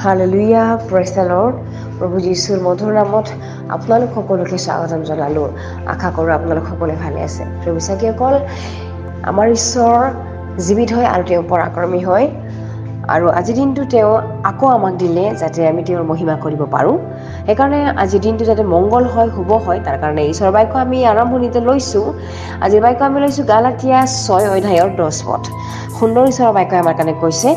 Hallelujah, praise the lord. প্ৰভু যীশুৰ মধুৰ নামত আপোনালোক সকলোকে স্বাগতম জনালোঁ। আশা কৰোঁ আপোনালোক সকলোৱে ভালে আছে। প্ৰিয় বিশ্বাসীসকল, আমাৰ ঈশ্বৰ জীৱিত হয় আৰু তেওঁ পৰাক্ৰমী হয়, আৰু আজিৰ দিনটো তেওঁ আকৌ আমাক দিলে যাতে আমি তেওঁৰ মহিমা কৰিব পাৰোঁ। সেইকাৰণে আজিৰ দিনটো যাতে মংগল হয়, শুভ হয়, তাৰ কাৰণে ঈশ্বৰৰ বাক্য আমি আৰম্ভণিতে লৈছোঁ। আজিৰ বাক্য আমি লৈছোঁ গালাটীয়া 6 অধ্যায়ৰ 10 পদ। সুন্দৰ ঈশ্বৰৰ বাক্যই আমাৰ কাৰণে কৈছে,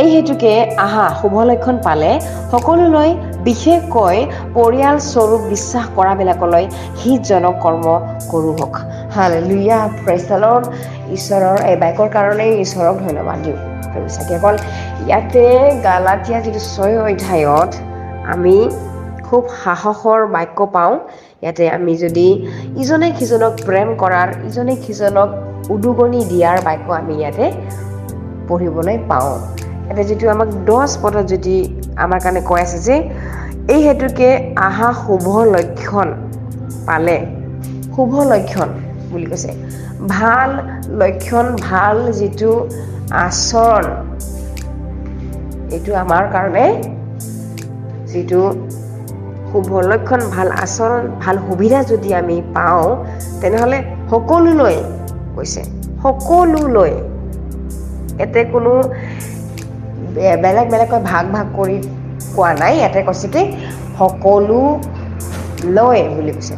এই হেতুকে আহা শুভ লক্ষণ পালে সকলোলৈ, বিশেষকৈ পৰিয়াল স্বৰূপ বিশ্বাস কৰাবিলাকলৈ হিতজনক কৰ্ম কৰোঁ হওক। Hallelujah, praise the lord. ঈশ্বৰৰ এই বাক্যৰ কাৰণেই ঈশ্বৰক ধন্যবাদ দিওঁ। প্ৰেমিচাকীসকল, ইয়াতে গালাটীয়া যিটো 6 অধ্যায়ত আমি খুব সাহসৰ বাক্য পাওঁ। ইয়াতে আমি যদি ইজনে সিজনক প্ৰেম কৰাৰ, ইজনে সিজনক উদুগনি দিয়াৰ বাক্য আমি ইয়াতে পঢ়িবলৈ পাওঁ। ইয়াতে যিটো আমাক 10 পদত যদি আমাৰ কাৰণে কৈ আছে যে এই হেতুকে আহা শুভ লক্ষণ পালে, শুভ লক্ষণ বুলি কৈছে, ভাল লক্ষণ, ভাল যিটো আচৰণ, এইটো আমাৰ কাৰণে যিটো শুভ লক্ষণ, ভাল আচৰণ, ভাল সুবিধা যদি আমি পাওঁ, তেনেহ'লে সকলোলৈ কৈছে, সকলোলৈ। ইয়াতে কোনো বেলেগ বেলেগকৈ ভাগ ভাগ কৰি কোৱা নাই। ইয়াতে কৈছে কি সকলোলৈ বুলি কৈছে,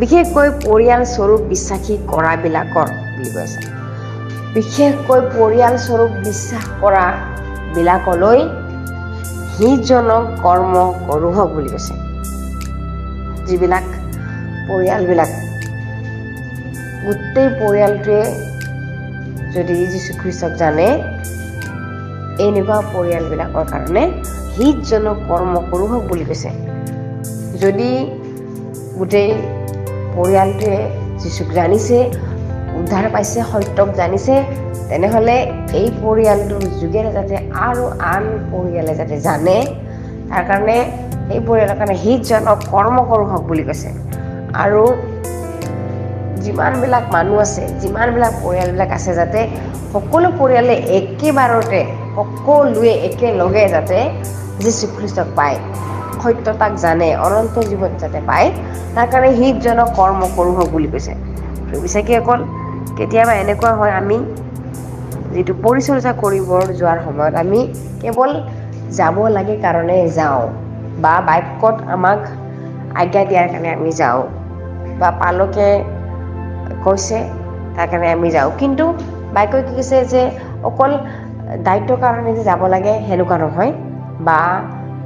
বিশেষকৈ পৰিয়াল স্বৰূপ বিশ্বাসী কৰাবিলাকৰ বুলি কৈছে। বিশেষকৈ পৰিয়াল স্বৰূপ বিশ্বাস কৰা বিলাকলৈ হিতজনক কৰ্ম কৰোঁ হওক বুলি কৈছে। যিবিলাক পৰিয়ালবিলাক, গোটেই পৰিয়ালটোৱে যদি যীশুখ্ৰীষ্টক জানে, এনেকুৱা পৰিয়ালবিলাকৰ কাৰণে হিতজনক কৰ্ম কৰোঁ হওক বুলি কৈছে। যদি গোটেই পৰিয়ালটোৱে যীশুক জানিছে, উদ্ধাৰ পাইছে, সত্যক জানিছে, তেনেহ'লে এই পৰিয়ালটোৰ যোগেৰে যাতে আৰু আন পৰিয়ালে যাতে জানে, তাৰ কাৰণে এই পৰিয়ালৰ কাৰণে হিতজনক কৰ্ম কৰোঁ হওক বুলি কৈছে। আৰু যিমানবিলাক মানুহ আছে, যিমানবিলাক পৰিয়ালবিলাক আছে, যাতে সকলো পৰিয়ালে একেবাৰতে, সকলোৱে একেলগে যাতে যীশুখ্ৰীষ্টক পায়, সত্যতাক জানে, অনন্ত জীৱন যাতে পায়, তাৰ কাৰণে হিতজনক কৰ্ম কৰোঁ হওক বুলি কৈছে। বিশ্বাসীসকল, কেতিয়াবা এনেকুৱা হয়, আমি যিটো পৰিচৰ্যা কৰিব যোৱাৰ সময়ত আমি কেৱল যাব লাগে কাৰণে যাওঁ, বা বাক্যত আমাক আজ্ঞা দিয়াৰ কাৰণে আমি যাওঁ, বা পালকে কৈছে তাৰ কাৰণে আমি যাওঁ। কিন্তু বাক্যই কি কৈছে যে অকল দায়িত্বৰ কাৰণে যে যাব লাগে সেনেকুৱা নহয়, বা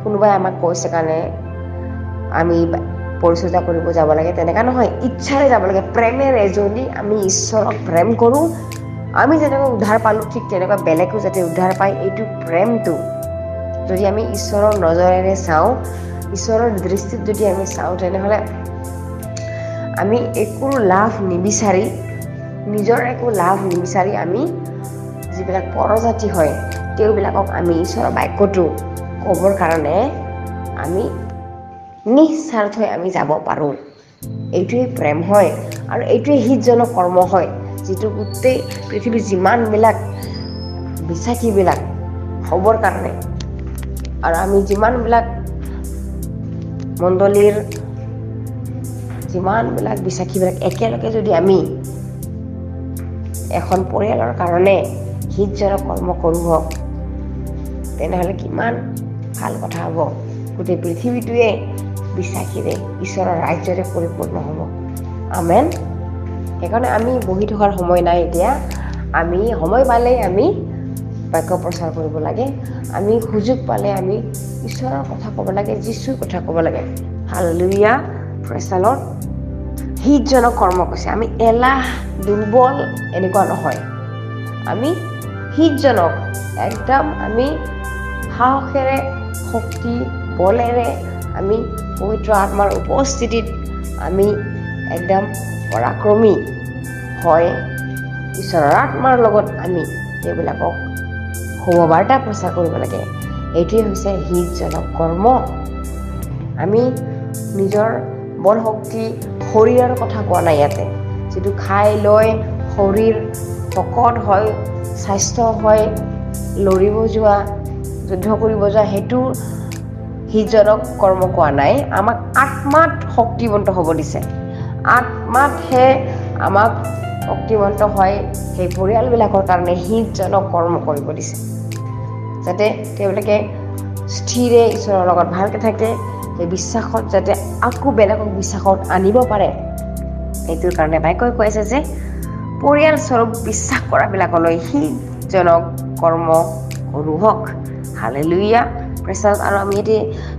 কোনোবাই আমাক কৈছে কাৰণে আমি পৰিচৰ্যা কৰিব যাব লাগে তেনেকুৱা নহয়। ইচ্ছাৰে যাব লাগে, প্ৰেমেৰে। যদি আমি ঈশ্বৰক প্ৰেম কৰোঁ, আমি যেনেকৈ উদ্ধাৰ পালোঁ, ঠিক তেনেকুৱা বেলেগো যাতে উদ্ধাৰ পায়, এইটো প্ৰেমটো যদি আমি ঈশ্বৰৰ নজৰেৰে চাওঁ, ঈশ্বৰৰ দৃষ্টিত যদি আমি চাওঁ, তেনেহ'লে আমি একো লাভ নিবিচাৰি, নিজৰ একো লাভ নিবিচাৰি, আমি যিবিলাক পৰজাতি হয় তেওঁবিলাকক আমি ঈশ্বৰৰ বাক্যটো ক'বৰ কাৰণে আমি নিস্বাৰ্থই আমি যাব পাৰোঁ। এইটোৱেই প্ৰেম হয়, আৰু এইটোৱেই হিতজনক কৰ্ম হয়, যিটো গোটেই পৃথিৱীৰ যিমানবিলাক বিশ্বাসীবিলাক হ'বৰ কাৰণে, আৰু আমি যিমানবিলাক মণ্ডলীৰ যিমানবিলাক বিশ্বাসীবিলাক একেলগে যদি আমি এখন পৰিয়ালৰ কাৰণে হিতজনক কৰ্ম কৰোঁ হওক, তেনেহ'লে কিমান ভাল কথা হ'ব। গোটেই পৃথিৱীটোৱে বিশ্বাসীৰে, ঈশ্বৰৰ ৰাজ্যৰে পৰিপূৰ্ণ হ'ব। আমেন। সেইকাৰণে আমি বহি থকাৰ সময় নাই এতিয়া। আমি সময় পালেই আমি বাক্য প্ৰচাৰ কৰিব লাগে। আমি সুযোগ পালে আমি ঈশ্বৰৰ কথা ক'ব লাগে, যীশুৰ কথা ক'ব লাগে। Hallelujah, praise the Lord. হিতজনক কৰ্ম কৈছে। আমি এলাহ, দুৰ্বল এনেকুৱা নহয়, আমি হিতজনক একদম আমি সাহসেৰে, শক্তি, বলেৰে আমি পবিত্ৰ আত্মাৰ উপস্থিতিত আমি একদম পৰাক্ৰমী হয় ঈশ্বৰৰ আত্মাৰ লগত আমি সেইবিলাকক শুভবাৰ্তা প্ৰচাৰ কৰিব লাগে। এইটোৱে হৈছে হিতজনক কৰ্ম। আমি নিজৰ বল শক্তি, শৰীৰৰ কথা কোৱা নাই ইয়াতে। যিটো খাই লৈ শৰীৰ শকত হয়, স্বাস্থ্য হয়, লৰিব যোৱা, যুদ্ধ কৰিব যায় সেইটো সিজনক কৰ্ম কোৱা নাই, আমাক আত্মাত শক্তিবন্ত হ'ব দিছে। আত্মাতহে আমাক শক্তিবন্ত হয় সেই পৰিয়ালবিলাকৰ কাৰণে সিজনক কৰ্ম কৰিব দিছে, যাতে তেওঁলোকে স্থিৰে ঈশ্বৰৰ লগত ভালকৈ থাকে, সেই বিশ্বাসত যাতে আকৌ বেলেগক বিশ্বাসত আনিব পাৰে। এইটোৰ কাৰণে বাক্যই কৈ আছে যে পৰিয়ালস্বৰূপ বিশ্বাস কৰাবিলাকলৈ সিজনক কৰ্ম কৰোঁ। হালেলুয়া, প্ৰেছাৰত। আৰু আমি ইয়াতে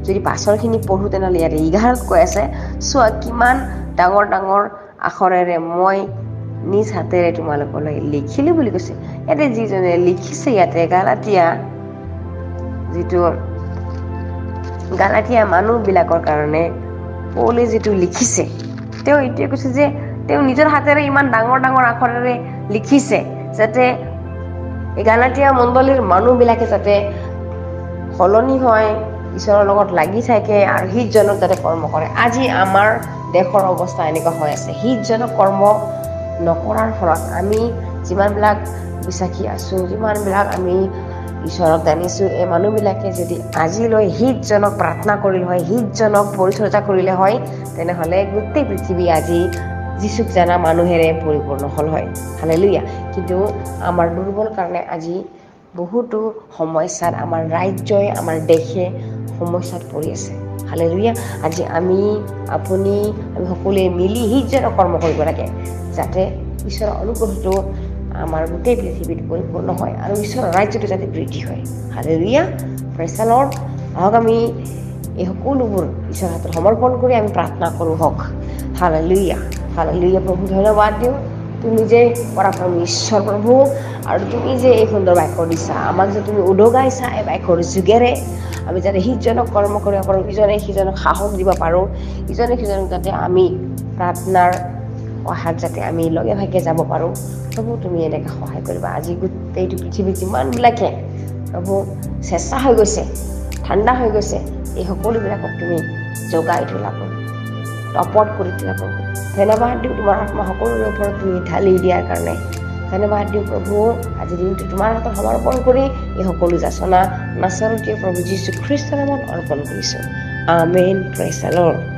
যদি পাছৰখিনি পঢ়োঁ তেনেহ'লে ইয়াতে 11ত কৈ আছে, চোৱা কিমান ডাঙৰ ডাঙৰ আখৰেৰে মই নিজ হাতেৰে তোমালোকলৈ লিখিলোঁ বুলি কৈছে। ইয়াতে যিজনে লিখিছে, ইয়াতে গালাটীয়া মানুহবিলাকৰ কাৰণে পৌলে যিটো লিখিছে, তেওঁ এইটোৱে কৈছে যে তেওঁ নিজৰ হাতেৰে ইমান ডাঙৰ ডাঙৰ আখৰেৰে লিখিছে যাতে এই গালাটীয়া মণ্ডলীৰ মানুহবিলাকে যাতে সলনি হয়, ঈশ্বৰৰ লগত লাগি থাকে আৰু সিজনক যাতে কৰ্ম কৰে। আজি আমাৰ দেশৰ অৱস্থা এনেকুৱা হৈ আছে, সিজনক কৰ্ম নকৰাৰ ফলত আমি যিমানবিলাক বিশ্বাসী আছোঁ, যিমানবিলাক আমি ঈশ্বৰক জানিছোঁ, এই মানুহবিলাকে যদি আজিলৈ সিজনক প্ৰাৰ্থনা কৰিলে হয়, সিজনক পৰিচৰ্যা কৰিলে হয়, তেনেহ'লে গোটেই পৃথিৱী আজি যীশুক জনা মানুহেৰে পৰিপূৰ্ণ হ'ল হয়। হালেলুয়া। কিন্তু আমাৰ দুৰ্বল কাৰণে আজি বহুতো সমস্যাত আমাৰ ৰাজ্যই, আমাৰ দেশে সমস্যাত পৰি আছে। হালেলুয়া। আজি আমি সকলোৱে মিলি সিজনক কৰ্ম কৰিব লাগে, যাতে ঈশ্বৰৰ অনুগ্ৰহটো আমাৰ গোটেই পৃথিৱীত পৰিপূৰ্ণ হয় আৰু ঈশ্বৰৰ ৰাজ্যটো যাতে বৃদ্ধি হয়। Hallelujah, praise the lord. আহক আমি এই সকলোবোৰ ঈশ্বৰৰ হাতত সমৰ্পণ কৰি আমি প্ৰাৰ্থনা কৰোঁ হওক। Hallelujah, hallelujah. প্ৰভু ধন্যবাদ দিওঁ, তুমি যে পৰাক্ৰম ঈশ্বৰ প্ৰভু, আৰু তুমি যে এই সুন্দৰ বাক্য দিছা, আমাক যে তুমি উদগাইছা এই বাক্যৰ যোগেৰে, আমি যাতে সিজনক কৰ্ম কৰিব পাৰোঁ, ইজনে সিজনক সাহস দিব পাৰোঁ, ইজনে সিজনক যাতে আমি প্ৰাৰ্থনাৰ সহায়ত যাতে আমি লগে ভাগে যাব পাৰোঁ। প্ৰভু তুমি এনেকৈ সহায় কৰিবা। আজি গোটেইটো পৃথিৱীত যিমানবিলাকে প্ৰভু চেঁচা হৈ গৈছে, ঠাণ্ডা হৈ গৈছে, এই সকলোবিলাকক তুমি জগাই তোলা প্ৰভু, তপত কৰি তোলা প্ৰভু। ধন্যবাদ দিওঁ তোমাৰ আত্মা সকলোৰে ওপৰত তুমি ঢালি দিয়াৰ কাৰণে। ধন্যবাদ দিওঁ প্ৰভু, আজি দিনটো তোমাৰ হাতত সমৰ্পণ কৰি এই সকলো যাচনা নাচৰতীয় প্ৰভু যীশু খ্ৰীষ্টৰ নামত অৰ্পণ কৰিছোঁ। আমেন। Praise the lord.